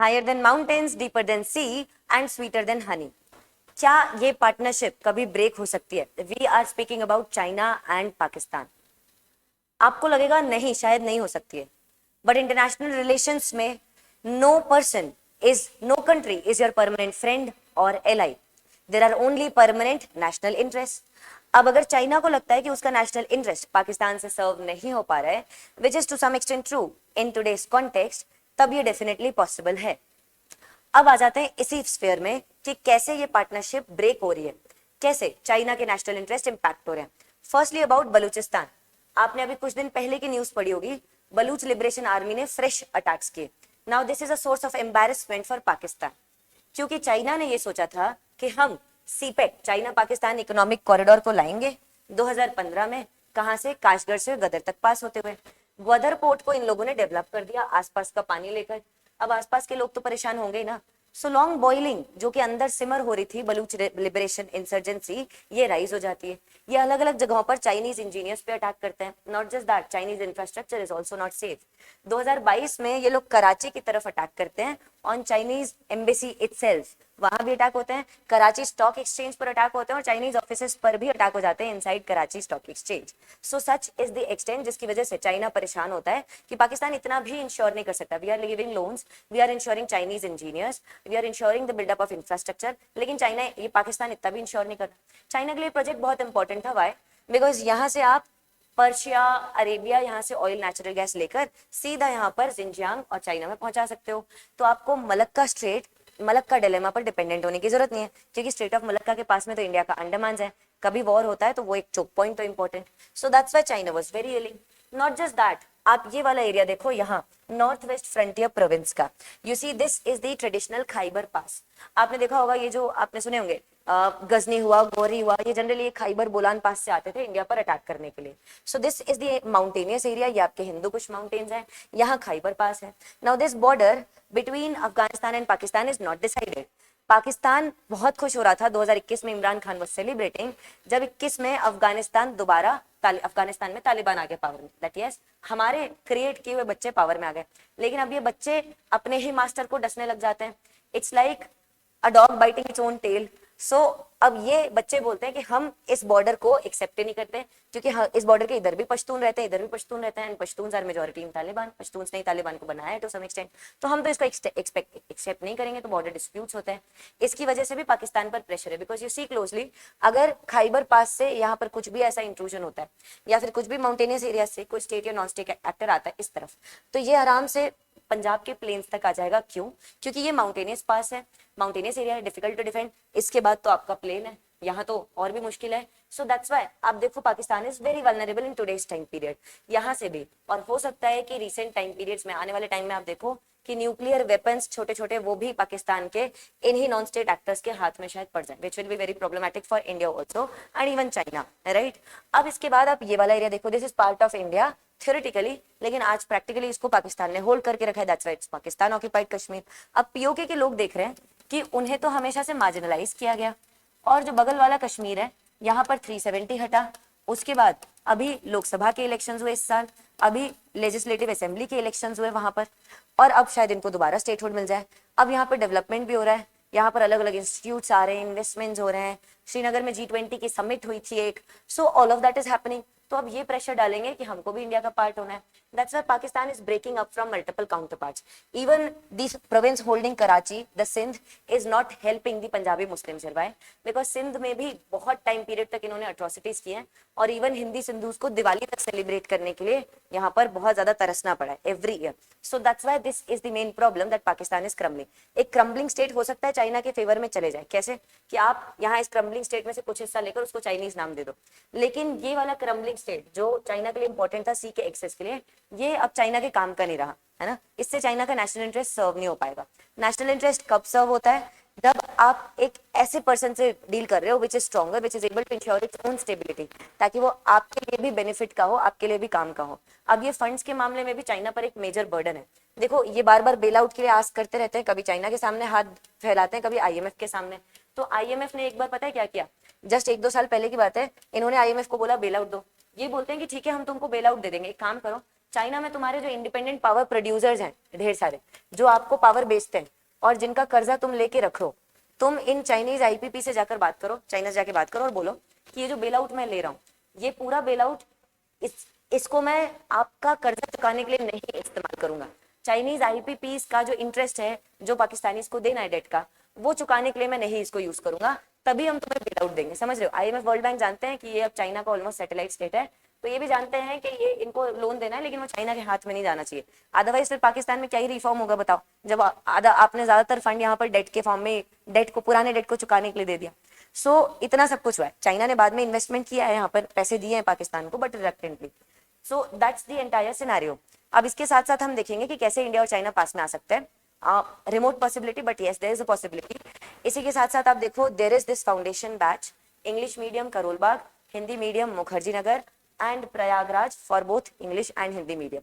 Higher than mountains, deeper than sea and sweeter than honey. क्या ये partnership कभी break हो सकती है? We are speaking about China and Pakistan. आपको लगेगा नहीं, शायद नहीं हो सकती है, बट इंटरनेशनल रिलेशंस में no country is your permanent friend और ally. There are only permanent national interest. अब अगर चाइना को लगता है कि उसका नेशनल इंटरेस्ट पाकिस्तान से सर्व नहीं हो पा रहा है, which is to some extent true in today's context, तब ये डेफिनेटली पॉसिबल है। अब आ जाते हैं इसी स्फेयर में कि कैसे ये पार्टनरशिप ब्रेक हो रही है, कैसे चाइना के नेशनल इंटरेस्ट इंपैक्ट हो रहे हैं। Firstly about Balochistan. आपने अभी कुछ दिन पहले की न्यूज पढ़ी होगी, बलूच लिबरेशन आर्मी ने फ्रेश अटैक्स किए। Now this is a source of embarrassment for Pakistan, क्योंकि चाइना ने ये सोचा था कि हम CPEC China Pakistan economic corridor को लाएंगे 2015 में। कहां से? काशगढ़ से गदर तक पास होते हुए। ग्वादर पोर्ट को इन लोगों ने डेवलप कर दिया आसपास का पानी लेकर। अब आसपास के लोग तो परेशान होंगे ना। सो लॉन्ग बॉइलिंग जो कि अंदर सिमर हो रही थी बलूच लिबरेशन इंसर्जेंसी, ये राइज हो जाती है। ये अलग अलग जगहों पर चाइनीज इंजीनियर्स पे अटैक करते हैं। Not just that, Chinese infrastructure is also not safe. 2022 में ये लोग कराची की तरफ अटैक करते हैं ऑन चाइनीज एम्बेसी इटसेल्फ, वहां भी अटैक होते हैं। कराची स्टॉक एक्सचेंज पर अटैक होते हैं और चाइनीज ऑफिसेस पर भी अटैक हो जाते हैं inside Karachi stock exchange. So such is the extent जिसकी वजह से चाइना परेशान होता है कि पाकिस्तान इतना भी इंश्योर नहीं कर सकता। We are giving loans, we are ensuring Chinese engineers, we are ensuring the buildup of infrastructure, लेकिन चाइना ये पाकिस्तान इतना भी इंश्योर नहीं कर रहा। चाइना के लिए प्रोजेक्ट बहुत इंपॉर्टेंट था। वाई? बिकॉज यहाँ से आप पर्शिया, अरेबिया, यहाँ से ऑयल नेचुरल गैस लेकर सीधा यहाँ पर जिंजियांग और चाइना में पहुंचा सकते हो। तो आपको मलक्का स्ट्रेट, मलक्का डिलेमा पर डिपेंडेंट होने की जरूरत नहीं है, क्योंकि स्ट्रेट ऑफ मलक्का के पास में तो इंडिया का अंडमान है। कभी वॉर होता है तो वो एक चोक पॉइंट तो important. So that's why China was very willing. Not just that, आप ये वाला एरिया देखो, यहाँ नॉर्थ वेस्ट फ्रंटियर प्रोविंस का। You see this is the traditional Khyber pass. आपने देखा होगा, ये जो आपने सुने होंगे गजनी हुआ, गोरी हुआ, ये जनरली ये खाइबर बोलान पास से आते थे इंडिया पर अटैक करने के लिए। So this is the mountainous area. ये आपके हिंदू कुश माउंटेन्स हैं, यहाँ खाइबर पास है। Now this border between Afghanistan and Pakistan is not decided. Pakistan बहुत खुश हो रहा था 2021 में, इमरान खान वाज सेलिब्रेटिंग, जब 21 में अफगानिस्तान दोबारा अफगानिस्तान में तालिबान आ गए पावर में। दैट यस, हमारे क्रिएट किए हुए बच्चे पावर में आ गए। लेकिन अब ये बच्चे अपने ही मास्टर को डसने लग जाते हैं। It's like a dog biting its own tail. So अब ये बच्चे बोलते हैं कि हम इस बॉर्डर को एक्सेप्ट नहीं करते, क्योंकि इस बॉर्डर के इधर भी पश्तून रहते हैं, इधर भी पश्तून रहते हैं, and Pashtuns are majority in Taliban. Pashtuns ने तालिबान को बनाया है टू सम एक्सटेंट, तो हम तो इसको एक्सेप्ट नहीं करेंगे, तो बॉर्डर डिस्प्यूट्स होते हैं। इसकी वजह से भी पाकिस्तान पर प्रेशर है। बिकॉज यू सी क्लोजली, अगर खाइबर पास से यहाँ पर कुछ भी ऐसा इंट्रूजन होता है, या फिर कुछ भी माउंटेनियस एरिया से कोई स्टेट या नॉन स्टेट एक्टर आता है इस तरफ, तो ये आराम से पंजाब के प्लेन्स तक आ जाएगा। क्यों? क्योंकि ये माउंटेनियस पास है, माउंटेनियस एरिया है, डिफिकल्ट टू डिफेंड। इसके बाद तो आपका प्लेन है, यहाँ तो और भी मुश्किल है। सो दैट्स व्हाई आप देखो Pakistan is very vulnerable in today's time period, यहाँ से भी। और हो सकता है कि रिसेंट टाइम पीरियड्स में, आने वाले टाइम में आप देखो कि न्यूक्लियर वेपन्स छोटे छोटे वो भी पाकिस्तान के इन्हीं नॉन स्टेट एक्टर्स के हाथ में शायद पड़ जाए, which will be very problematic for India also and even China, right? अब इसके बाद आप ये वाला एरिया देखो, this is part of India theoretically, लेकिन आज प्रैक्टिकली इसको पाकिस्तान ने होल्ड करके रखा है। That's why it's Pakistan occupied Kashmir. अब पीओके के लोग देख रहे हैं कि उन्हें तो हमेशा से मार्जिनलाइज किया गया, और जो बगल वाला कश्मीर है, यहाँ पर 370 हटा। उसके बाद अभी लोकसभा के इलेक्शंस हुए इस साल, अभी लेजिस्लेटिव असेंबली के इलेक्शंस हुए वहां पर, और अब शायद इनको दोबारा स्टेटहुड मिल जाए। अब यहाँ पर डेवलपमेंट भी हो रहा है, यहाँ पर अलग अलग इंस्टीट्यूट्स आ रहे हैं, इन्वेस्टमेंट्स हो रहे हैं। श्रीनगर में G20 की समिट हुई थी एक। So all of that is happening. तो अब ये प्रेशर डालेंगे कि हमको भी इंडिया का पार्ट होना है। That's why Pakistan is breaking up from multiple counterparts. Even this province holding Karachi, the Sindh, is not helping the Punjabi Muslims here. Why? Because Sindh में भी बहुत टाइम पीरियड तक इन्होंने अट्रॉसिटीज किए हैं, और इवन हिंदी सिंधुज को दिवाली तक सेलिब्रेट करने के लिए यहाँ पर बहुत ज्यादा तरसना पड़ा है every year. So that's why this is the main problem that Pakistan is crumbling. एक क्रम्बलिंग स्टेट हो सकता है चाइना के फेवर में चले जाए। कैसे? कि आप यहाँ इस क्रम्बलिंग स्टेट में से कुछ हिस्सा लेकर उसको चाइनीज नाम दे दो, लेकिन ये वाला क्रम्बलिंग स्टेट जो चाइना के लिए इंपॉर्टेंट था सी के एक्सेस के लिए, ये अब चाइना के काम का नहीं रहा है ना। इससे चाइना का नेशनल इंटरेस्ट सर्व नहीं हो पाएगा। नेशनल इंटरेस्ट कब सर्व होता है? जब आप एक ऐसे पर्सन से डील कर रहे हो which is stronger, which is able to ensure its own stability, ताकि वो आपके लिए भी बेनिफिट का हो, आपके लिए भी काम का हो। अब ये फंड्स के मामले में भी चाइना पर एक मेजर बर्डन है। देखो, ये बार बार बेल आउट के लिए आस्क करते रहते हैं, कभी चाइना के सामने हाथ फैलाते हैं, कभी आईएमएफ के सामने। तो आईएमएफ ने एक बार पता है क्या किया? जस्ट 1-2 साल पहले की बात है, इन्होंने आईएमएफ को बोला बेल आउट दो। ये बोलते हैं कि ठीक है हम तुमको बेल आउट दे देंगे, एक काम करो चाइना में तुम्हारे जो इंडिपेंडेंट पावर प्रोड्यूसर्स हैं ढेर सारे, जो आपको पावर बेचते हैं और जिनका कर्जा तुम लेके रखो, तुम इन चाइनीज आईपीपी से जाकर बात करो, चाइना से जाके बात करो और बोलो कि ये जो बेल आउट मैं ले रहा हूँ, ये पूरा बेल आउट इसको मैं आपका कर्जा चुकाने के लिए नहीं इस्तेमाल करूंगा। चाइनीज आईपीपीस का जो इंटरेस्ट है जो पाकिस्तानी को देना है डेट का, वो चुकाने के लिए मैं नहीं इसको यूज करूंगा, तभी हम तुम्हें बेल आउट देंगे। समझ रहे हो? आईएमएफ वर्ल्ड बैंक जानते हैं कि ये अब चाइना का ऑलमोस्ट सैटेलाइट स्टेट है, तो ये भी जानते हैं कि ये इनको लोन देना है, लेकिन वो चाइना के हाथ में नहीं जाना चाहिए। अदरवाइज फिर पाकिस्तान में क्या ही रिफॉर्म होगा बताओ, जब आधा आपने ज्यादातर फंड यहाँ पर डेट के फॉर्म में डेट को, पुराने डेट को चुकाने के लिए दे दिया। सो इतना सब कुछ हुआ है। चाइना ने बाद में इन्वेस्टमेंट किया है यहाँ पर, पैसे दिए हैं पाकिस्तान को, but reluctantly. So that's the entire scenario. अब इसके साथ साथ हम देखेंगे कि कैसे इंडिया और चाइना पास में आ सकते हैं। Remote possibility, but yes there is a possibility. इसी के साथ साथ आप देखो, there is this foundation batch, English medium Karol Bagh, Hindi medium Mukherjee Nagar and Prayagraj for both English and Hindi medium.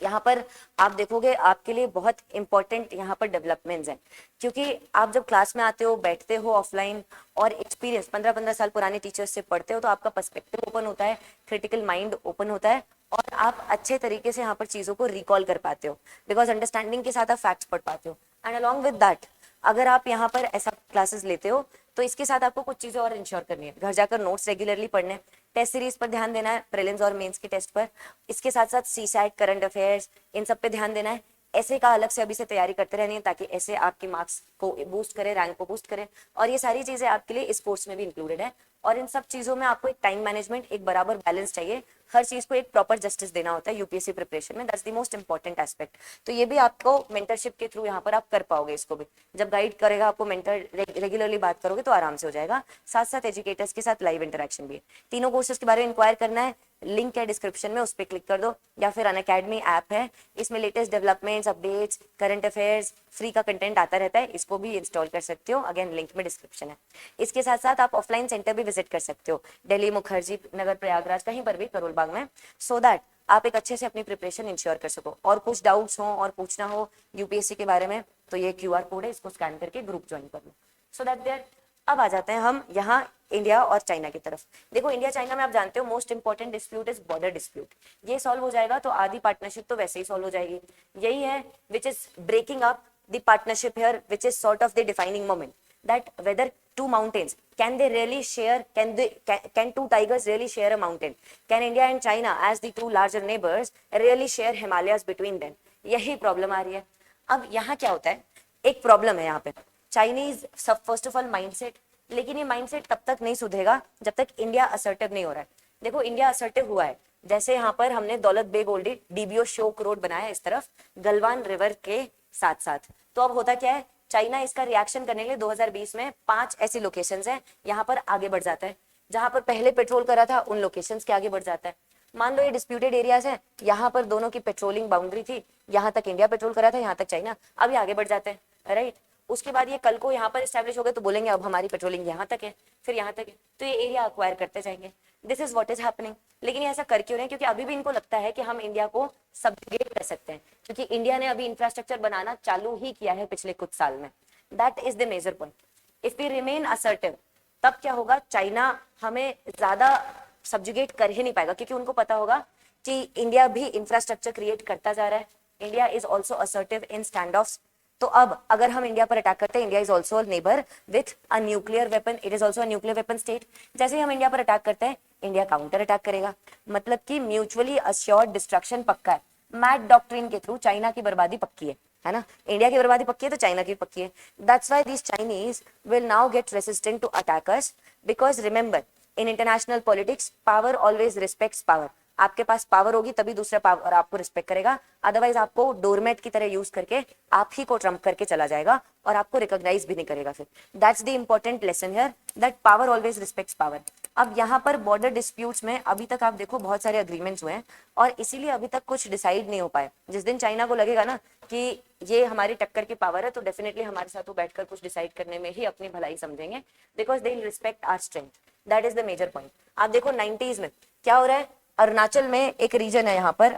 यहाँ पर आप देखोगे आपके लिए बहुत इंपॉर्टेंट यहाँ पर डेवलपमेंट्स हैं, क्योंकि आप जब क्लास में आते हो, बैठते हो ऑफलाइन और एक्सपीरियंस 15-15 साल पुराने टीचर्स से पढ़ते हो, तो आपका पर्सपेक्टिव ओपन होता है, क्रिटिकल माइंड ओपन होता है और आप अच्छे तरीके से यहाँ पर चीजों को रिकॉल कर पाते हो, बिकॉज अंडरस्टैंडिंग के साथ आप फैक्ट्स पढ़ पाते हो। एंड अलॉन्ग विद दैट, अगर आप यहाँ पर ऐसा क्लासेस लेते हो तो इसके साथ आपको कुछ चीजें और इंश्योर करनी है। घर जाकर नोट्स रेगुलरली पढ़ने, टेस्ट सीरीज पर ध्यान देना है, प्रीलिम्स और मेंस के टेस्ट पर। इसके साथ साथ सीसैट, करंट अफेयर्स, इन सब पे ध्यान देना है। ऐसे का अलग से अभी से तैयारी करते रहनी है, ताकि ऐसे आपके मार्क्स को बूस्ट करे, रैंक को बूस्ट करे। और ये सारी चीजें आपके लिए इस कोर्स में भी इंक्लूडेड है। और इन सब चीजों में आपको एक टाइम मैनेजमेंट, एक बराबर बैलेंस चाहिए। हर चीज को एक प्रॉपर जस्टिस देना होता है यूपीएससी प्रिपरेशन में। That's the most important aspect. तो ये भी आपको मेंटरशिप के थ्रू यहाँ पर आप कर पाओगे। इसको भी जब गाइड करेगा आपको मेंटर, रेगुलरली बात करोगे तो आराम से हो जाएगा। साथ साथ एजुकेटर्स के साथ लाइव इंटरेक्शन भी है। तीनों कोर्सेज के बारे में इंक्वायर करना है, लिंक है डिस्क्रिप्शन में, उस पर क्लिक कर दो, या फिर अनअकैडमी ऐप है, इसमें latest developments, updates, current affairs, free का कंटेंट आता रहता है, इसको भी इंस्टॉल कर सकते हो। अगेन लिंक में डिस्क्रिप्शन है। इसके साथ साथ आप ऑफलाइन सेंटर भी विजिट कर सकते हो, दिल्ली, मुखर्जी नगर, प्रयागराज, कहीं पर भी, करोलबाग में, सो दैट आप एक अच्छे से अपनी प्रिपरेशन इंश्योर कर सको। और कुछ डाउट्स हो और पूछना हो यूपीएससी के बारे में, तो ये क्यूआर कोड है, इसको स्कैन करके ग्रुप ज्वाइन कर लो, सो दैट देयर। अब आ जाते हैं हम यहाँ इंडिया और चाइना की तरफ। देखो, इंडिया चाइना में आप जानते हो most important dispute is border dispute. ये सॉल्व हो जाएगा तो आधी पार्टनरशिप तो वैसे ही सॉल्व हो जाएगी। यही है which is breaking up the partnership here, which is sort of the defining moment, that whether two mountains, can they really share, can two tigers really share a mountain? Can India and China as the two larger neighbors really share Himalayas between them? यही problem आ रही है। अब यहाँ क्या होता है, एक problem है यहाँ पे, चाइनीज सब फर्स्ट ऑफ ऑल माइंडसेट, लेकिन ये माइंडसेट तब तक नहीं सुधरेगा जब तक इंडिया असर्टिव नहीं हो रहा है। देखो, इंडिया असर्टिव हुआ है, जैसे यहाँ पर हमने दौलत बेग ओल्डी डीबीओ शोक रोड बनाया इस तरफ गलवान रिवर के साथ साथ। तो अब होता क्या है, चाइना इसका रिएक्शन करने के लिए 2020 में 5 ऐसी लोकेशंस हैं, यहाँ पर आगे बढ़ जाता है। जहां पर पहले पेट्रोल करा था उन लोकेशंस के आगे बढ़ जाता है। मान लो ये डिस्प्यूटेड एरियाज है, यहाँ पर दोनों की पेट्रोलिंग बाउंड्री थी, यहाँ तक इंडिया पेट्रोल करा था, यहाँ तक चाइना, अब ये आगे बढ़ जाते हैं, राइट। उसके बाद ये कल को यहाँ पर स्टैब्लिश हो गए तो बोलेंगे अब हमारी पेट्रोलिंग यहाँ तक है, फिर यहाँ तक है, तो ये एरिया अक्वायर करते जाएंगे। This is what is happening. लेकिन ये ऐसा कर क्यों रहे हैं? क्योंकि अभी भी इनको लगता है कि हम इंडिया को सबजुगेट कर सकते हैं, क्योंकि इंडिया ने अभी इंफ्रास्ट्रक्चर बनाना चालू ही किया है पिछले कुछ साल में। That is the major point. If we remain assertive, तब क्या होगा, चाइना हमें ज्यादा सब्जुगेट कर ही नहीं पाएगा, क्योंकि उनको पता होगा कि इंडिया भी इंफ्रास्ट्रक्चर क्रिएट करता जा रहा है। India is also assertive in stand of. तो अब अगर हम इंडिया पर अटैक करते हैं, India is also neighbour with a nuclear weapon, it is also a nuclear weapon state. जैसे ही हम इंडिया पर अटैक करते हैं, इंडिया काउंटर अटैक करेगा, मतलब कि म्यूचुअली अश्योर्ड डिस्ट्रक्शन पक्का है। मैड डॉक्ट्रिन के थ्रू चाइना की बर्बादी पक्की है ना। इंडिया की बर्बादी पक्की है तो चाइना की पक्की है। That's why these Chinese will now get resistant to attack us, because remember in international politics power always respects power. आपके पास पावर होगी तभी दूसरा पावर आपको रिस्पेक्ट करेगा, अदरवाइज आपको डोरमेट की तरह यूज करके आप ही को ट्रम्प करके चला जाएगा और आपको रिकॉग्नाइज भी नहीं करेगा फिर। That's the important lesson here, that power always respects power. अब यहाँ पर बॉर्डर डिस्प्यूट्स में अभी तक आप देखो बहुत सारे अग्रीमेंट्स हुए हैं और इसीलिए अभी तक कुछ डिसाइड नहीं हो पाए। जिस दिन चाइना को लगेगा ना कि ये हमारी टक्कर की पावर है, तो डेफिनेटली हमारे साथ वो बैठकर कुछ डिसाइड करने में ही अपनी भलाई समझेंगे, because they will respect our strength. That is the major point. आप देखो 90s में क्या हो रहा है, अरुणाचल में एक रीजन है यहाँ पर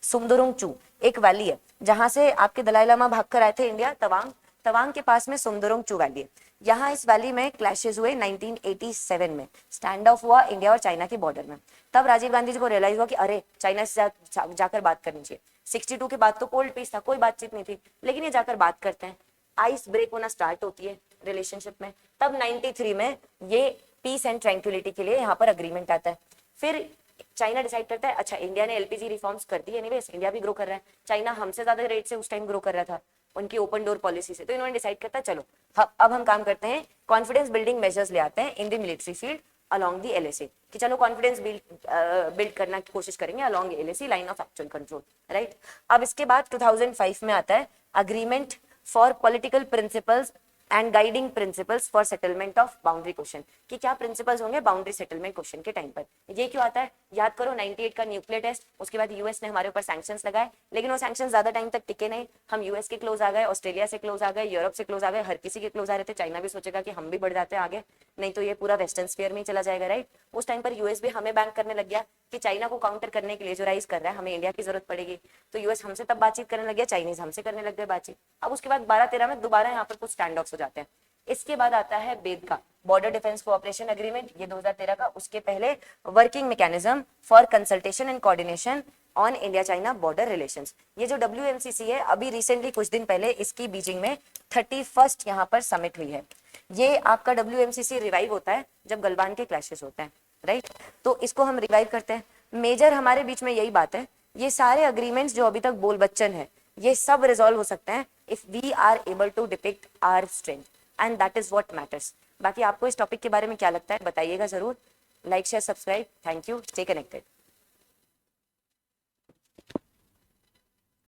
सुमदुरुंग चू, एक वैली है जहां से आपके दलाई लामा भाग कर आए थे इंडिया, तवांग। तवांग के पास में सुंदरोंगचू वैली है, यहाँ इस वैली में क्लैशेस हुए 1987 में, स्टैंड ऑफ हुआ इंडिया और चाइना के बॉर्डर में। तब राजीव गांधी जी को रियलाइज हुआ कि अरे चाइना से जाकर बात करनी चाहिए। 62 के बाद तो कोल्ड पीस था, कोई बातचीत नहीं थी, लेकिन ये जाकर बात करते हैं, आइस ब्रेक होना स्टार्ट होती है रिलेशनशिप में। तब 93 में ये पीस एंड ट्रैंक्विलिटी के लिए यहाँ पर अग्रीमेंट आता है। फिर चाइना डिसाइड करता है अच्छा इंडिया ने एलपीजी रिफॉर्म्स कर दी, एनीवेज इंडिया भी ग्रो कर रहा है, चाइना हमसे ज्यादा रेट से उस टाइम ग्रो कर रहा था उनकी ओपन डोर पॉलिसी से, तो इन्होंने डिसाइड करता है चलो अब हम काम करते हैं, कॉन्फिडेंस बिल्डिंग मेजर्स ले आते हैं in the military field along the LAC, कि चलो कॉन्फिडेंस बिल्ड करना की कोशिश करेंगे along LAC line of actual control, right. अब इसके बाद 2005 में आता है agreement for political principles and guiding principles for settlement of boundary question, कि क्या प्रिंसिपल्स होंगे बाउंड्री सेटलमेंट क्वेश्चन के टाइम पर। ये क्यों आता है, याद करो 98 का न्यूक्लियर टेस्ट, उसके बाद यूएस ने हमारे ऊपर सैंक्शंस लगाए, लेकिन वो सैंक्शंस ज्यादा टाइम तक टिके नहीं, हम यूएस के क्लोज आ गए, ऑस्ट्रेलिया से क्लोज आ गए, यूरोप से क्लोज आ गए, हर किसी के क्लोज आ रहे थे, चाइना भी सोचेगा कि हम भी बढ़ जाते हैं आगे, नहीं तो ये पूरा वेस्टर्न स्फीयर में ही चला जाएगा, राइट। उस टाइम पर यूएस भी हमें बैंक करने लग गया कि चाइना को काउंटर करने के लिए जो राइज कर रहा है हमें इंडिया की जरूरत पड़ेगी, तो यूएस हमसे तब बातचीत करने लग गया, चाइनीज हमसे करने लग गए बातचीत। अब उसके बाद 12-13 में दोबारा यहाँ पर कुछ स्टैंड ऑफ्स हो जाते हैं। इसके बाद आता है बेद का बॉर्डर डिफेंस कोऑपरेशन एग्रीमेंट, ये 2013 का। उसके पहले working mechanism for consultation and coordination on India China border relations, ये जो WMCC है अभी रिसेंटली कुछ दिन पहले इसकी बीजिंग में 31 यहाँ पर समिट हुई है। ये आपका WMCC रिवाइव होता है जब गलवान के क्लैशेस होते हैं, राइट, तो इसको हम रिवाइव करते हैं। मेजर हमारे बीच में यही बात है, ये सारे अग्रीमेंट्स जो अभी तक बोल बच्चन है ये सब रिजॉल्व हो सकते हैं if we are able to depict our strength and that is what matters. बाकी आपको इस टॉपिक के बारे में क्या लगता है बताइएगा जरूर। Like share subscribe, thank you, stay connected.